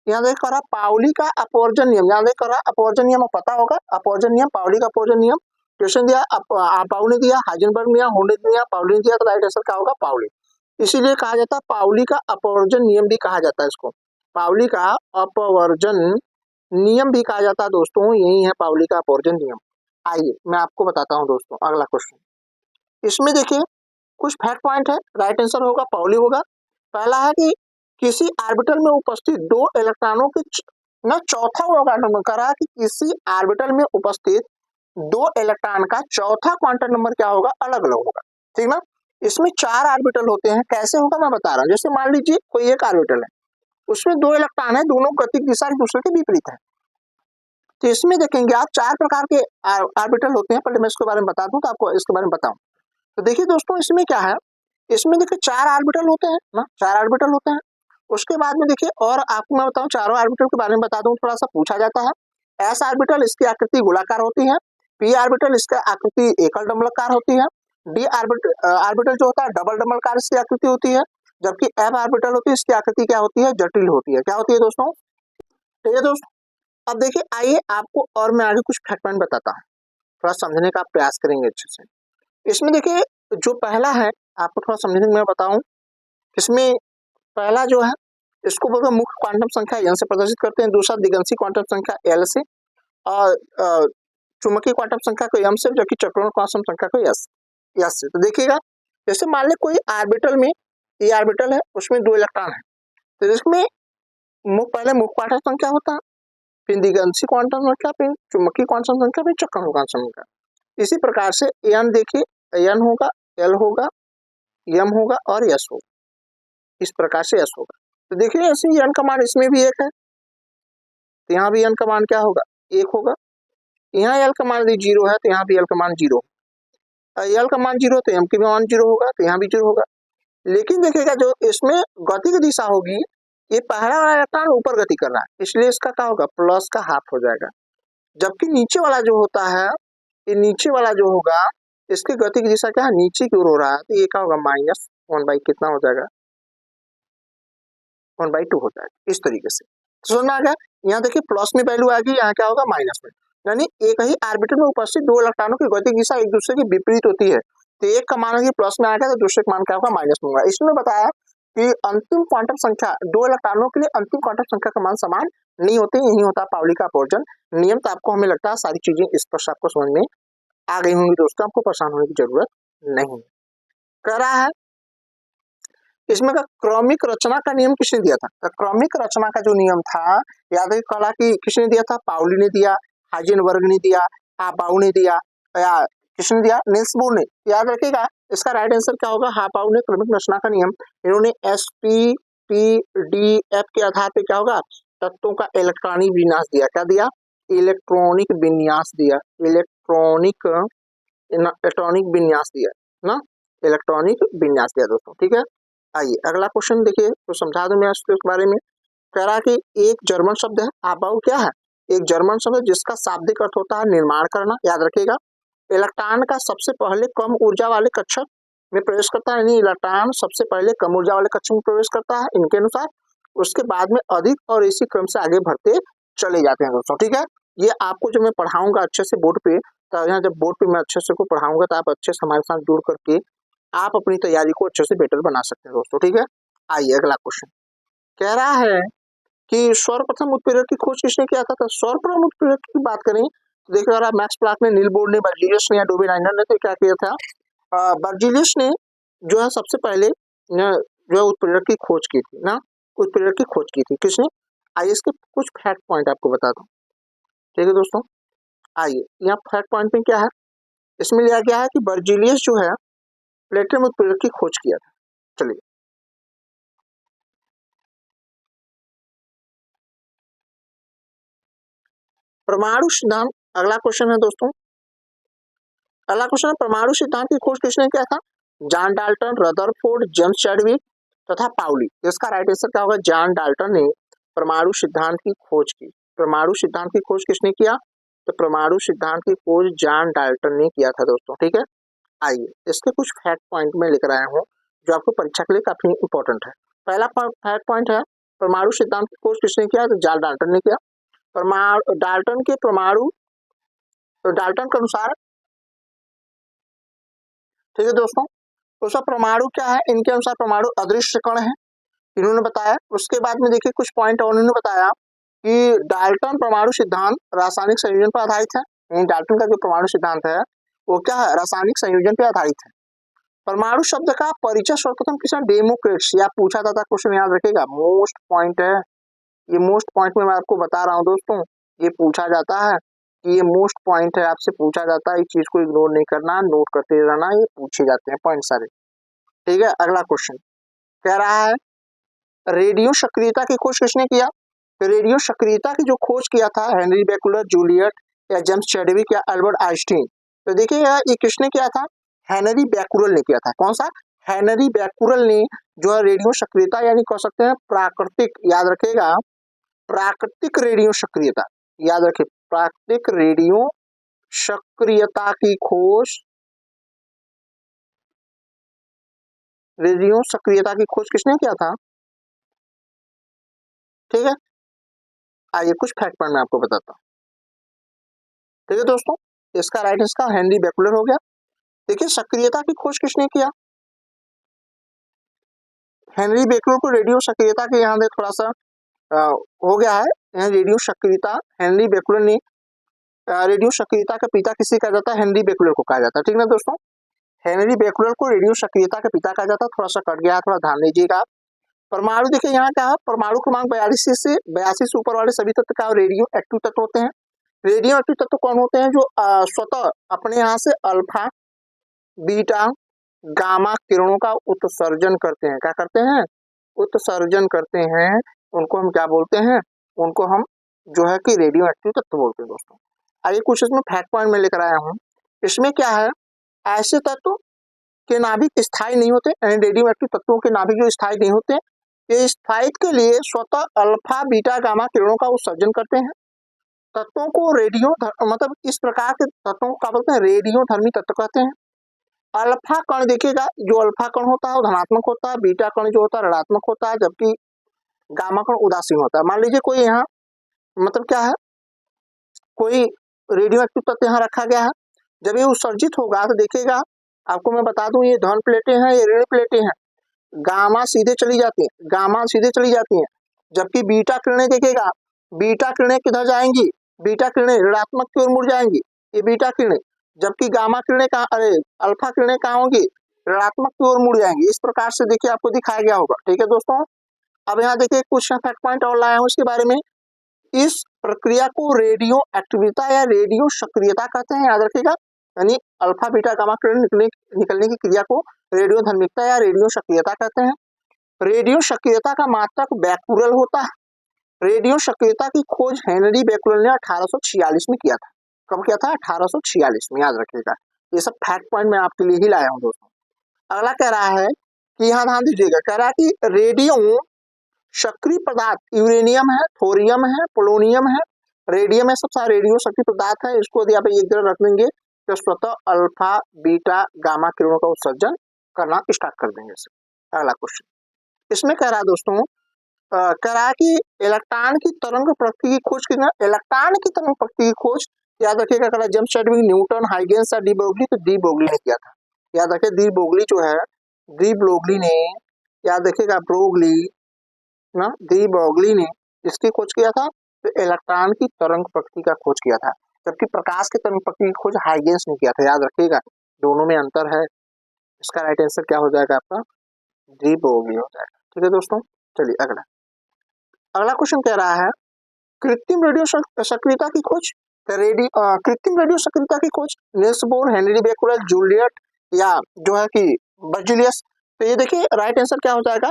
यहाँ देख कर पाउली का अपवर्जन नियम। यहाँ देख कर अपवर्जन नियम पता होगा, अपवर्जन नियम, पाउली का अपवर्जन नियम क्वेश्चन दिया, पाउली ने दिया, हाइजेनबर्ग ने दिया, हुंड ने दिया, पाउली ने दिया। तो राइट आंसर क्या होगा? पाउली। इसीलिए कहा जाता है पाउली का अपवर्जन नियम भी कहा जाता है इसको, पाउली का अपवर्जन नियम भी कहा जाता है दोस्तों। यही है पाउली का अपवर्जन नियम। आइए मैं आपको बताता हूँ दोस्तों अगला क्वेश्चन। इसमें देखिए कुछ फैक्ट पॉइंट है, राइट आंसर होगा पाउली होगा। पहला है कि किसी ऑर्बिटल में उपस्थित दो इलेक्ट्रॉनों के ना चौथा क्वांटम नंबर करा कि किसी ऑर्बिटल में उपस्थित दो इलेक्ट्रॉन का चौथा क्वांटम नंबर क्या होगा, अलग अलग होगा। ठीक ना। इसमें 4 ऑर्बिटल होते हैं, कैसे होगा मैं बता रहा हूँ। जैसे मान लीजिए कोई एक ऑर्बिटल है, उसमें दो इलेक्ट्रॉन है, दोनों गतिक दिशा एक दूसरे के विपरीत है। तो इसमें देखेंगे आप 4 प्रकार के ऑर्बिटल होते हैं। पहले मैं इसके बारे में बता दूं तो आपको इसके बारे में बताऊं। तो देखिए दोस्तों, इसमें क्या है, इसमें देखिए 4 ऑर्बिटल होते हैं ना, 4 ऑर्बिटल होते हैं। उसके बाद में देखिए, और आपको मैं बताऊं चारों ऑर्बिटल के बारे में बता दूं, थोड़ा सा पूछा जाता है। एस ऑर्बिटल इसकी आकृति गोलाकार होती है, पी ऑर्बिटल इसकी आकृति एकल डंबलकार होती है, डी ऑर्बिटल जो होता है डबल डंबलकार इसकी आकृति होती है, जबकि एफ ऑर्बिटल होती है इसकी आकृति क्या होती है, जटिल होती है। क्या होती है दोस्तों? ठीक है दोस्तों, अब देखिए आइए आपको और मैं आगे कुछ फैक्ट पॉइंट बताता हूँ, थोड़ा समझने का प्रयास करेंगे अच्छे से। इसमें देखिए जो पहला है, आपको थोड़ा समझने में बताऊं। इसमें पहला जो है, इसको बोलते हैं मुख्य क्वांटम संख्या n से प्रदर्शित करते हैं। दूसरा दिगंशी क्वांटम संख्या l से, और चुंबकीय क्वांटम संख्या को m से, जबकि चक्रों क्वांटम संख्या को s से। तो देखिएगा, जैसे मान ले कोई ऑर्बिटल में, ये ऑर्बिटल है, उसमें दो इलेक्ट्रॉन है, तो इसमें पहले मुख्य क्वांटम संख्या होता है, फिर दिगंशी क्वांटम संख्या, फिर चुंबकीय क्वांटम संख्या, फिर चक्रों क्वांटम संख्या। इसी प्रकार से n देखिए, n होगा, l होगा, m होगा और s होगा। इस प्रकार से s होगा। तो देखिए ऐसे ही n का मान इसमें भी 1 है, तो यहाँ भी n का मान क्या होगा, 1 होगा। यहाँ l का मान यदि 0 है, तो यहाँ भी l का मान 0। l का मान 0 तो m का मान 0 होगा, तो यहाँ भी 0 होगा। लेकिन देखिएगा जो इसमें गति की दिशा होगी, ये पहला वाला इलेक्ट्रॉन ऊपर गति कर रहा है, इसलिए इसका क्या होगा, प्लस का हाफ हो जाएगा। जबकि नीचे वाला जो होता है, ये नीचे वाला जो होगा, इसकी गति की दिशा क्या है, नीचे की ओर हो रहा है, तो ये क्या होगा, -1/, कितना हो जाएगा, 1/2 हो जाएगा। इस तरीके से समझ में आ गया। यहाँ देखिए प्लस में वैल्यू आ गई, यहाँ क्या होगा, माइनस में। यानी एक ही ऑर्बिटल में उपस्थित दो इलेक्ट्रॉनों की गति दिशा एक दूसरे के विपरीत होती है। तो एक का मान प्लस में आ गया, तो दूसरे का मान क्या होगा, माइनस में होगा। इसमें बताया कि अंतिम क्वांटम संख्या, दो इलेक्ट्रॉनों के लिए अंतिम क्वांटम संख्या का मान समान नहीं होते, यही होता है पाउली का अपवर्जन नियम। तो आपको हमें लगता है सारी चीजें स्पष्ट आपको समझ में आ गई होंगी दोस्तों, आपको परेशान होने की जरूरत नहीं। कह रहा है इसमें का क्रमिक रचना का नियम किसने दिया था? तो क्रमिक रचना का जो नियम था, याद है कला कि किसने दिया था, पाउली ने दिया, हाइजेनबर्ग ने दिया, हापाउ ने दिया, या किसने दिया, निल्स बोर ने। याद रखिएगा, इसका राइट आंसर क्या होगा, हापाउ ने क्रमिक रचना का नियम, इन्होंने SPPDF के आधार पे क्या होगा, तत्वों का इलेक्ट्रॉनिक विन्यास दिया। क्या दिया, इलेक्ट्रॉनिक विन्यास दिया, इलेक्ट्रॉनिक विन्यास दिया ना, इलेक्ट्रॉनिक विन्यास दिया दोस्तों। ठीक है, आइए अगला क्वेश्चन देखिए, तो समझा दूं मैं इसके बारे में। कह रहा कि एक जर्मन शब्द है, आबाउ क्या है, एक जर्मन शब्द है जिसका शाब्दिक अर्थ होता है निर्माण करना। याद रखिएगा, इलेक्ट्रॉन का सबसे पहले कम ऊर्जा वाले कक्षक में प्रवेश करता है, यानी इलेक्ट्रॉन सबसे पहले कम ऊर्जा वाले कक्षक में प्रवेश करता है इनके अनुसार, उसके बाद में अधिक और इसी क्रम से आगे बढ़ते चले जाते हैं दोस्तों। ठीक है, ये आपको जो मैं पढ़ाऊंगा अच्छे से बोर्ड पे, तो यहाँ जब बोर्ड पे मैं अच्छे से को पढ़ाऊंगा, तो आप अच्छे से हमारे साथ जुड़ करके आप अपनी तैयारी को अच्छे से बेटर बना सकते हैं दोस्तों। ठीक है, आइए अगला क्वेश्चन। कह रहा है कि सर्वप्रथम उत्प्रेरक की खोज किसने किया था? तो सर्वप्रथम उत्प्रेरक की बात करें तो देखिए, अगर मैक्स प्लैंक ने, नील बोर ने, बर्जीलियस ने या डोबेनाइनर ने तो क्या किया था, बर्जीलियस ने जो है सबसे पहले जो है उत्प्रेरक की खोज की थी ना, उत्प्रेरक की खोज की थी किसने? आइए इसके कुछ फैक्ट पॉइंट आपको बता दूं। ठीक है दोस्तों, आइए यहाँ फैक्ट पॉइंट में क्या है, इसमें लिया गया है कि बर्जीलियस जो है प्लेटिनम उत्प्रेरक की खोज किया था। चलिए परमाणु सिद्धांत, अगला क्वेश्चन है दोस्तों। अगला क्वेश्चन है परमाणु सिद्धांत की खोज किसने किया था? John Dalton, Rutherford, James Chadwick तथा पाउली। इसका राइट आंसर क्या होगा, जॉन डाल्टन ने परमाणु सिद्धांत की खोज की। परमाणु सिद्धांत की खोज किसने किया? तो परमाणु सिद्धांत की खोज जॉन डाल्टन ने किया था दोस्तों। ठीक है, आइए इसके कुछ फैक्ट पॉइंट में लेकर आया हूँ जो आपको परीक्षा के लिए काफी इंपॉर्टेंट है। पहला फैक्ट पॉइंट है, परमाणु सिद्धांत की खोज किसने किया? तो जॉन डाल्टन ने किया। परमाणु डाल्टन के परमाणु, तो डाल्टन के अनुसार, ठीक है दोस्तों, तो सब परमाणु क्या है, इनके अनुसार परमाणु अदृश्य कण है, इन्होंने बताया। उसके बाद में देखिए कुछ पॉइंट और उन्होंने बताया कि डाल्टन परमाणु सिद्धांत रासायनिक संयोजन पर आधारित है। डाल्टन का जो परमाणु सिद्धांत है वो क्या है, रासायनिक संयोजन पर आधारित है। परमाणु शब्द का परिचय सर्वप्रथम किसने, डेमोक्रिटस, या पूछा था क्वेश्चन, याद रखेगा। मोस्ट पॉइंट है ये, मोस्ट पॉइंट में मैं आपको बता रहा हूँ दोस्तों, ये पूछा जाता है कि ये मोस्ट पॉइंट है, आपसे पूछा जाता है, इस चीज को इग्नोर नहीं करना, नोट करते रहना, ये पूछे जाते हैं पॉइंट सारे। ठीक है, अगला क्वेश्चन कह रहा है रेडियो सक्रियता की खोज किसने किया। तो रेडियो सक्रियता की जो खोज किया था हेनरी बेकुलर, जूलियट, या जेम्स चैडविक, या अल्बर्ट आइंस्टीन। तो देखिएगा ये किसने किया था, हेनरी बेकुलर ने किया था। कौन सा, हेनरी बेकुलर ने जो है रेडियो सक्रियता, यानी कह सकते हैं प्राकृतिक, याद रखेगा, प्राकृतिक रेडियो सक्रियता, याद रखिए, प्राकृतिक रेडियो सक्रियता की खोज, रेडियो सक्रियता की खोज किसने किया था। ठीक है, आइए कुछ फैक्ट पॉइंट मैं आपको बताता हूँ। ठीक है दोस्तों, इसका राइट इसका हेनरी बेकुलर हो गया। देखिए सक्रियता की खोज किसने किया, हेनरी बेकुलर को रेडियो सक्रियता के यहाँ थोड़ा सा हो गया है, यहाँ रेडियो सक्रियता हेनरी बेकुलर ने, रेडियो सक्रियता का पिता किसी कहा जाता है, हेनरी बेकुलर को कहा जाता है। ठीक ना दोस्तों, हेनरी बेकुलर को रेडियो सक्रियता के पिता कहा जाता है। थोड़ा सा कट गया, थोड़ा ध्यान दीजिएगा। परमाणु देखिए यहाँ क्या है, परमाणु क्रमांक 82 से ऊपर वाले सभी तत्व का रेडियो एक्टिव तत्व होते हैं। रेडियो एक्टिव तत्व कौन होते हैं, जो स्वतः अपने यहाँ से अल्फा, बीटा, गामा किरणों का उत्सर्जन करते हैं। क्या करते हैं, उत्सर्जन करते हैं। उनको हम क्या बोलते हैं, उनको हम जो है कि रेडियो एक्टिव तत्व बोलते हैं दोस्तों। आइए कुछ इसमें फैक्ट पॉइंट में लेकर आया हूँ। इसमें क्या है, ऐसे तत्व के नाभिक स्थायी नहीं होते, रेडियो एक्टिव तत्वों के नाभिक जो स्थायी नहीं होते, ये स्थायित्व के लिए स्वतः अल्फा, बीटा, गामा किरणों का उत्सर्जन करते हैं। तत्वों को रेडियो मतलब इस प्रकार के तत्वों को क्या बोलते हैं, रेडियो धर्मी तत्व कहते हैं। अल्फा कण देखिएगा, जो अल्फा कण होता है वो धनात्मक होता है, बीटा कण जो होता है ऋणात्मक होता है, जबकि गामा कण उदासीन होता है। मान लीजिए कोई यहाँ मतलब क्या है, कोई रेडियो एक्टिव तत्व यहाँ रखा गया है, जब ये उत्सर्जित होगा तो देखिएगा, आपको मैं बता दूं, ये धन प्लेटें हैं, ये ऋण प्लेटें हैं, गामा सीधे चली जाती है, गामा सीधे चली जाती है, जबकि बीटा किरणें देखिएगा, बीटा किरणें किधर जाएंगी, बीटा किरणें ऋणात्मक की ओर मुड़ जाएंगी, ये बीटा किरणें, जबकि गामा किरणें कहाँ, अरे अल्फा किरणें कहाँ होंगी, ऋणात्मक की ओर मुड़ जाएंगी। इस प्रकार से देखिए आपको दिखाया गया होगा। ठीक है दोस्तों, अब यहाँ देखिए कुछ फैक्ट पॉइंट और लाया हूँ इसके बारे में। इस प्रक्रिया को रेडियो एक्टिविता या रेडियो सक्रियता कहते हैं, याद रखिएगा, यानी अल्फा, बीटा, गामा किरण निकलने की क्रिया को रेडियो धर्मिकता या रेडियो सक्रियता कहते हैं। रेडियो सक्रियता का मात्रक बेकुलर होता है। रेडियो सक्रियता की खोज हेनरी बेकुलर ने 1846 में किया था। कब किया था, 1846 में, याद रखिएगा। ये सब फैक्ट पॉइंट मैं आपके लिए ही लाया हूँ दोस्तों। अगला कह रहा है कि यहाँ ध्यान दीजिएगा, कह रहा है कि रेडियो सक्रिय पदार्थ यूरेनियम है, थोरियम है, पोलोनियम है, रेडियम है, सब सारे रेडियो सक्रिय पदार्थ है। इसको यदि आप एक जगह रख देंगे तो स्वतः अल्फा, बीटा, गामा किरणों का उत्सर्जन करना स्टार्ट कर देंगे। अगला क्वेश्चन इसमें कह रहा है दोस्तों, कह रहा है कि इलेक्ट्रॉन की तरंग प्रकृति की खोज की, इलेक्ट्रॉन की तरंग प्रकृति की खोज याद रखिएगा, कह रहा जेम्स चैडविक, न्यूटन, हाइगेंस या डी ब्रोगली। तो डी ब्रोगली ने किया था, याद रखिए, डी ब्रोगली जो है, डी ब्रोगली ने, याद रखिएगा, ब्रोगली ना, डी ब्रोगली ने इसकी खोज किया था, तो इलेक्ट्रॉन की तरंग प्रकृति का खोज किया था, जबकि प्रकाश की तरंग प्रकृति की खोज हाइगेंस ने किया था। याद रखिएगा, दोनों में अंतर है। इसका राइट आंसर क्या हो जाएगा आपका, डी ब्रोगली हो जाएगा। ठीक है दोस्तों, चलिए अगला क्वेश्चन कह रहा है कृत्रिम रेडियो सक्रियता की खोज, कृत्रिम रेडियो सक्रियता की खोज नील्स बोर, हेनरी बेकुलर, जूलियट, या जो है कि बर्जीलियस। तो ये देखिए राइट आंसर क्या हो जाएगा,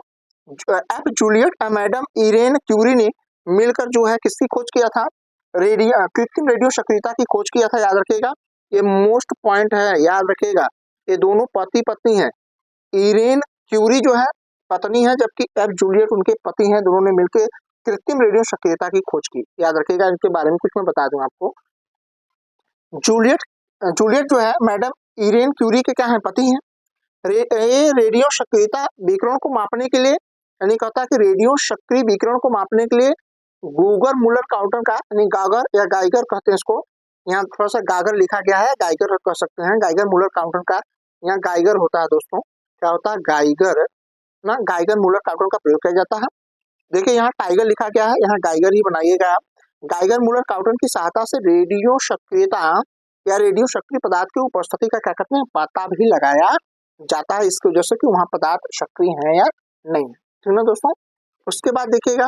एफ जूलियट, मैडम इरेन क्यूरी ने मिलकर जो है किसकी खोज किया था, कृत्रिम रेडियो सक्रियता की खोज किया था। याद रखिएगा, ये मोस्ट पॉइंट है, याद रखिएगा, ये दोनों पति पत्नी हैं। इरेन क्यूरी जो है पत्नी है, जबकि एफ जूलियट उनके पति हैं। दोनों ने मिलकर कृत्रिम रेडियो सक्रियता की खोज की। याद रखिएगा, इनके बारे में कुछ मैं बता दूं आपको। जूलियट जूलियट जो है मैडम इरेन क्यूरी के क्या है, पति हैं। ये रेडियो सक्रियता विकिरण को मापने के लिए, यानी कहता है कि रेडियो सक्रिय विकिरण को मापने के लिए गूगर मुलर काउंटर का, यानी गागर या गाइगर कहते हैं इसको, यहाँ थोड़ा सा गागर लिखा गया है, गाइगर कह सकते हैं, गाइगर मुलर काउंटर का, यहाँ गाइगर होता है दोस्तों, क्या होता है, गाइगर ना, गाइगर मुलर काउंटर का प्रयोग किया जाता है। देखिए यहाँ टाइगर लिखा गया है, यहाँ गाइगर ही बनाइएगा आप। गाइगर मुलर काउंटर की सहायता से रेडियो सक्रियता या रेडियो सक्रिय पदार्थ की उपस्थिति का क्या करते हैं, पता भी लगाया जाता है इसकी वजह से कि वहाँ पदार्थ सक्रिय है या नहीं है। ठीक ना दोस्तों। उसके बाद देखिएगा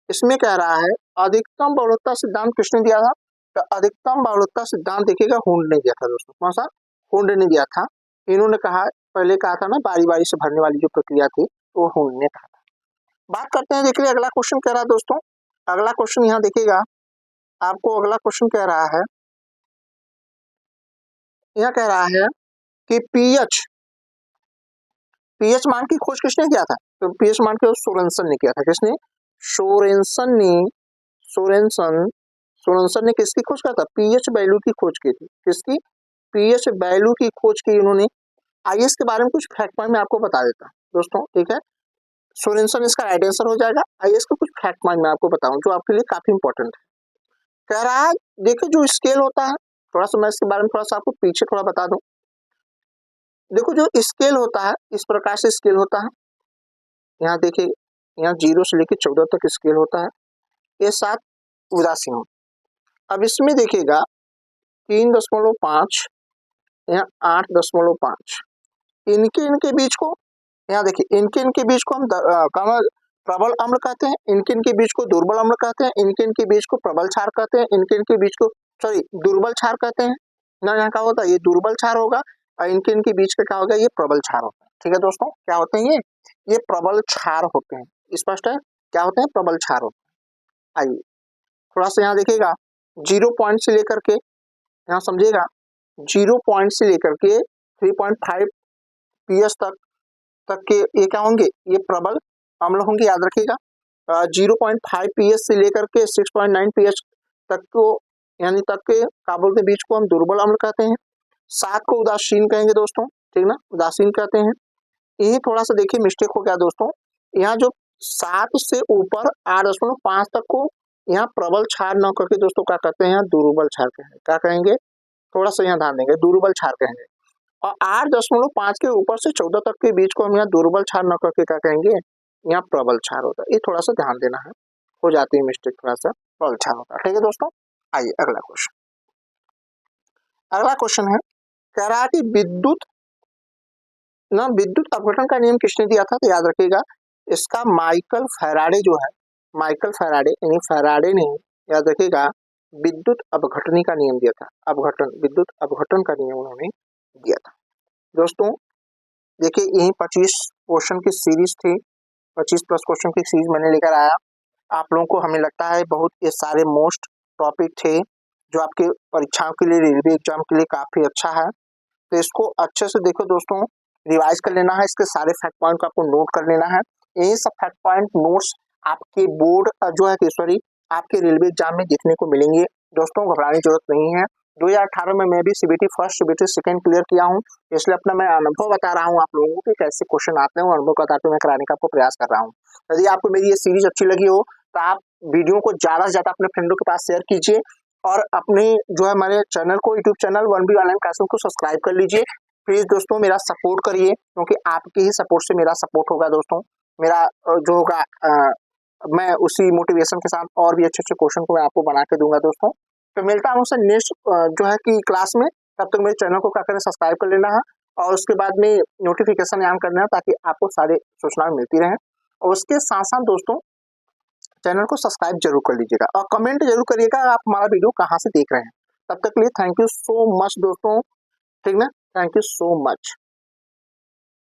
इसमें कह रहा है अधिकतम बहुलकता सिद्धांत किसने दिया था? तो अधिकतम बहुलकता सिद्धांत देखिएगा हुंड ने दिया था दोस्तों। कौन सा? हुंड ने दिया था। इन्होंने कहा, पहले कहा था ना बारी बारी से भरने वाली जो प्रक्रिया थी वो हुंड ने कहा था। बात करते हैं, देखिए अगला क्वेश्चन कह रहा है दोस्तों, अगला क्वेश्चन यहाँ देखिएगा आपको, अगला क्वेश्चन कह रहा है, यह कह रहा है कि पीएच मान की खोज किसने किया था? तो पीएच मान की सोरेनसन ने किया था। किसने? सोरेनसन ने सोरेनसन ने किसकी खोज किया था? पीएच वैल्यू की खोज की थी। किसकी? पीएच वैल्यू की खोज की उन्होंने। आइए इसके बारे में कुछ फैक्ट पॉइंट मैं आपको बता देता हूँ दोस्तों। ठीक है, सोरेनसन इसका राइट आंसर हो जाएगा। आइए इसके कुछ फैक्ट पॉइंट मैं आपको बताऊं जो आपके लिए काफी इंपॉर्टेंट है। कह रहा है देखो जो स्केल होता है, थोड़ा सा मैं इसके बारे में थोड़ा सा आपको पीछे थोड़ा बता दूं। देखो जो स्केल होता है इस प्रकार से स्केल होता है। यहाँ देखिए, यहाँ 0 से लेकर 14 तक स्केल होता है। ये 7 उदासीन हो। अब इसमें देखिएगा 3.5, यहाँ 8.5, इनके बीच को, यहाँ देखिए इनके बीच को हम प्रबल अम्ल कहते हैं, इनके बीच को दुर्बल अम्ल कहते हैं, इनके बीच को प्रबल क्षार कहते हैं, इनके बीच को दुर्बल क्षार कहते हैं ना। यहाँ क्या होता है? ये दुर्बल क्षार होगा और इनके बीच का क्या होगा? ये प्रबल क्षार होता है। ठीक है दोस्तों, क्या होते हैं ये प्रबल क्षार होते हैं। स्पष्ट है? क्या होते हैं? प्रबल क्षार होते हैं। आइए थोड़ा सा यहाँ देखिएगा 0 पॉइंट से लेकर के, यहाँ समझिएगा 0 पॉइंट से लेकर के 3.5 पीएच तक के ये क्या होंगे? ये प्रबल अम्ल होंगे, याद रखिएगा। 0.5 पीएच से लेकर के 6.9 पीएच तक को, यानी तक के काबुल के बीच को हम दुर्बल अम्ल कहते हैं। 7 को उदासीन कहेंगे दोस्तों। ठीक ना, उदासीन कहते हैं। यही थोड़ा सा देखिए मिस्टेक हो गया दोस्तों, यहाँ जो 7 से ऊपर 8.5 तक को यहाँ प्रबल क्षार न करके दोस्तों क्या कहते हैं? दुर्बल क्षार कहेंगे। क्या कहेंगे? थोड़ा सा यहाँ ध्यान देंगे, दुर्बल क्षार कहेंगे। और 8.5 के ऊपर से 14 तक के बीच को हम यहाँ दुर्बल क्षार न करके क्या कहेंगे? यहाँ प्रबल क्षार होता है। ये थोड़ा सा ध्यान देना है, हो जाती है मिस्टेक थोड़ा सा, प्रबल क्षार होता है। ठीक है दोस्तों, आइए अगला क्वेश्चन। अगला क्वेश्चन है, कह रहा है कि विद्युत अपघटन का नियम किसने दिया था? तो याद रखिएगा इसका माइकल फैराडे जो है, माइकल फैराडे यानी फैराडे ने, याद रखिएगा, विद्युत अपघटनी का नियम दिया था। विद्युत अपघटन का नियम उन्होंने दिया था। दोस्तों देखिए यही 25 क्वेश्चन की सीरीज थी, 25 प्लस क्वेश्चन की सीरीज मैंने लेकर आया। आप लोगों को हमें लगता है बहुत ये सारे मोस्ट टॉपिक थे जो आपके परीक्षाओं के लिए, रेलवे एग्जाम के लिए काफी अच्छा है। तो इसको अच्छे से देखो दोस्तों, रिवाइज कर लेना है, इसके सारे फैक्ट पॉइंट को आपको नोट कर लेना है। यही सब फैक्ट पॉइंट नोट्स आपके बोर्ड जो है कि सॉरी आपके रेलवे एग्जाम में देखने को मिलेंगे। दोस्तों घबराने की जरूरत नहीं है। 2018 में मैं भी CBT first CBT second clear किया हूँ, इसलिए अपना मैं अनुभव बता रहा हूँ आप लोगों को कि कैसे क्वेश्चन आते हैं, अनुभव बताते मैं कराने का आपको प्रयास कर रहा हूँ। यदि आपको मेरी ये सीरीज अच्छी लगी हो तो आप वीडियो को ज्यादा से ज्यादा अपने फ्रेंडों के पास शेयर कीजिए और अपने जो है हमारे चैनल को, YouTube channel 1B online classes को सब्सक्राइब कर लीजिए। प्लीज दोस्तों मेरा सपोर्ट करिए, क्योंकि आपके ही सपोर्ट से मेरा सपोर्ट होगा दोस्तों। मेरा जो होगा मैं उसी मोटिवेशन के साथ और भी अच्छे अच्छे क्वेश्चन को मैं आपको बना के दूंगा दोस्तों। तो मिलता हूँ उससे नेक्स्ट जो है कि क्लास में। तब तक मेरे चैनल को क्या करें? सब्सक्राइब कर लेना है और उसके बाद में नोटिफिकेशन ऑन करना है ताकि आपको सारे सूचनाएं मिलती रहें। और उसके साथ साथ दोस्तों चैनल को सब्सक्राइब जरूर कर लीजिएगा और कमेंट जरूर करिएगा आप हमारा वीडियो कहाँ से देख रहे हैं। तब तक के लिए थैंक यू सो मच दोस्तों। ठीक ना, थैंक यू सो मच।